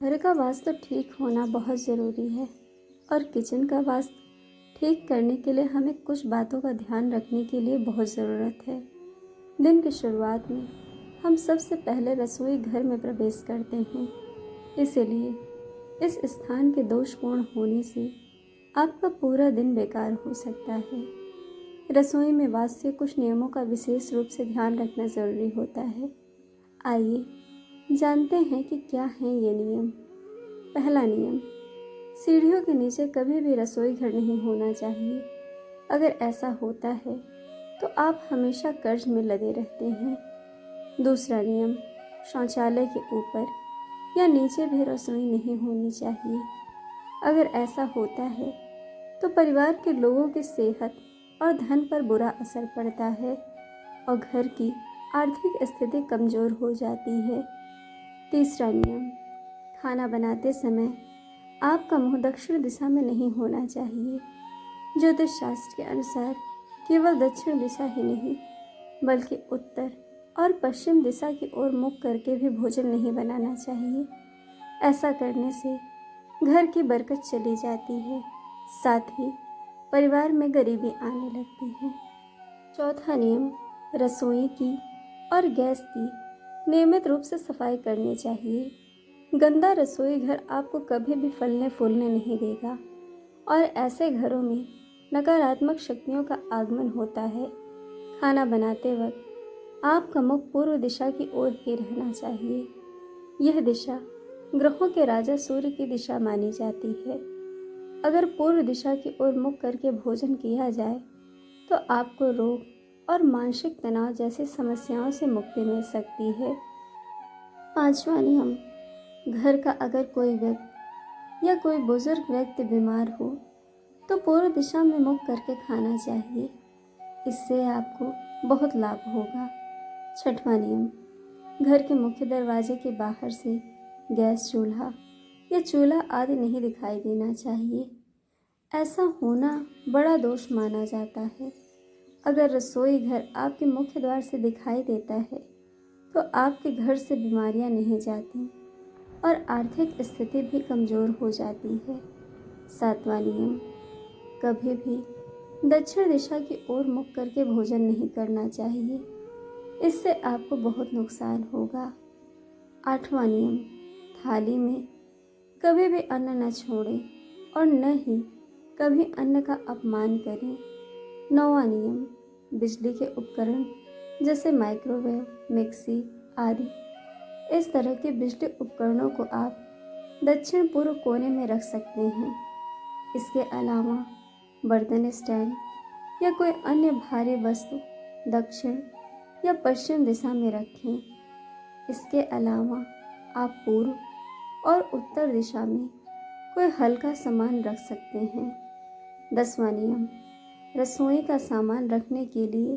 घर का वास्तु ठीक होना बहुत ज़रूरी है और किचन का वास्तु ठीक करने के लिए हमें कुछ बातों का ध्यान रखने के लिए बहुत ज़रूरत है। दिन की शुरुआत में हम सबसे पहले रसोई घर में प्रवेश करते हैं, इसीलिए इस स्थान के दोषपूर्ण होने से आपका पूरा दिन बेकार हो सकता है। रसोई में वास्तु के कुछ नियमों का विशेष रूप से ध्यान रखना ज़रूरी होता है। आइए जानते हैं कि क्या हैं ये नियम। पहला नियम, सीढ़ियों के नीचे कभी भी रसोई घर नहीं होना चाहिए। अगर ऐसा होता है तो आप हमेशा कर्ज में लगे रहते हैं। दूसरा नियम, शौचालय के ऊपर या नीचे भी रसोई नहीं होनी चाहिए। अगर ऐसा होता है तो परिवार के लोगों की सेहत और धन पर बुरा असर पड़ता है और घर की आर्थिक स्थिति कमज़ोर हो जाती है। तीसरा नियम, खाना बनाते समय आपका मुंह दक्षिण दिशा में नहीं होना चाहिए। ज्योतिष शास्त्र के अनुसार केवल दक्षिण दिशा ही नहीं बल्कि उत्तर और पश्चिम दिशा की ओर मुख करके भी भोजन नहीं बनाना चाहिए। ऐसा करने से घर की बरकत चली जाती है, साथ ही परिवार में गरीबी आने लगती है। चौथा नियम, रसोई की और गैस की नियमित रूप से सफाई करनी चाहिए। गंदा रसोई घर आपको कभी भी फलने फूलने नहीं देगा और ऐसे घरों में नकारात्मक शक्तियों का आगमन होता है। खाना बनाते वक्त आपका मुख पूर्व दिशा की ओर ही रहना चाहिए। यह दिशा ग्रहों के राजा सूर्य की दिशा मानी जाती है। अगर पूर्व दिशा की ओर मुख करके भोजन किया जाए तो आपको रोग और मानसिक तनाव जैसी समस्याओं से मुक्ति मिल सकती है। पांचवा नियम, घर का अगर कोई व्यक्ति या कोई बुजुर्ग व्यक्ति बीमार हो तो पूर्व दिशा में मुख करके खाना चाहिए। इससे आपको बहुत लाभ होगा। छठवां नियम, घर के मुख्य दरवाजे के बाहर से गैस चूल्हा या चूल्हा आदि नहीं दिखाई देना चाहिए। ऐसा होना बड़ा दोष माना जाता है। अगर रसोई घर आपके मुख्य द्वार से दिखाई देता है तो आपके घर से बीमारियां नहीं जाती और आर्थिक स्थिति भी कमज़ोर हो जाती है। सातवां नियम, कभी भी दक्षिण दिशा की ओर मुख करके भोजन नहीं करना चाहिए। इससे आपको बहुत नुकसान होगा। आठवां नियम, थाली में कभी भी अन्न न छोड़ें और न ही कभी अन्न का अपमान करें। नौवां नियम, बिजली के उपकरण जैसे माइक्रोवेव, मिक्सी आदि इस तरह के बिजली उपकरणों को आप दक्षिण पूर्व कोने में रख सकते हैं। इसके अलावा बर्तन स्टैंड या कोई अन्य भारी वस्तु दक्षिण या पश्चिम दिशा में रखें। इसके अलावा आप पूर्व और उत्तर दिशा में कोई हल्का सामान रख सकते हैं। 10वां नियम, रसोई का सामान रखने के लिए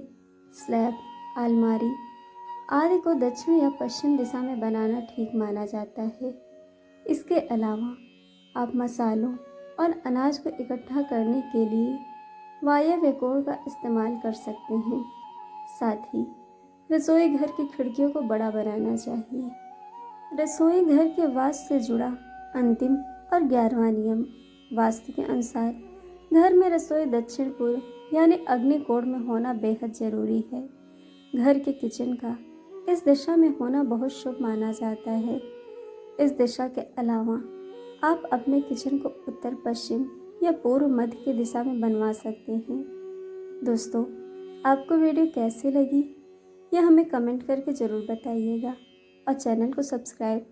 स्लैब, अलमारी आदि को दक्षिण या पश्चिम दिशा में बनाना ठीक माना जाता है। इसके अलावा आप मसालों और अनाज को इकट्ठा करने के लिए वायव्य कोण का इस्तेमाल कर सकते हैं। साथ ही रसोई घर की खिड़कियों को बड़ा बनाना चाहिए। रसोई घर के वास्तु से जुड़ा अंतिम और 11वां नियम, वास्तु के अनुसार घर में रसोई दक्षिण पूर्व यानी अग्नि कोण में होना बेहद ज़रूरी है। घर के किचन का इस दिशा में होना बहुत शुभ माना जाता है। इस दिशा के अलावा आप अपने किचन को उत्तर पश्चिम या पूर्व मध्य की दिशा में बनवा सकते हैं। दोस्तों, आपको वीडियो कैसी लगी यह हमें कमेंट करके ज़रूर बताइएगा और चैनल को सब्सक्राइब,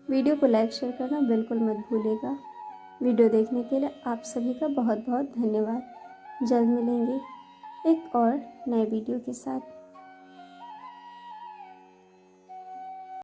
वीडियो को लाइक शेयर करना बिल्कुल मत भूलिएगा। वीडियो देखने के लिए आप सभी का बहुत बहुत धन्यवाद। जल्द मिलेंगे एक और नए वीडियो के साथ।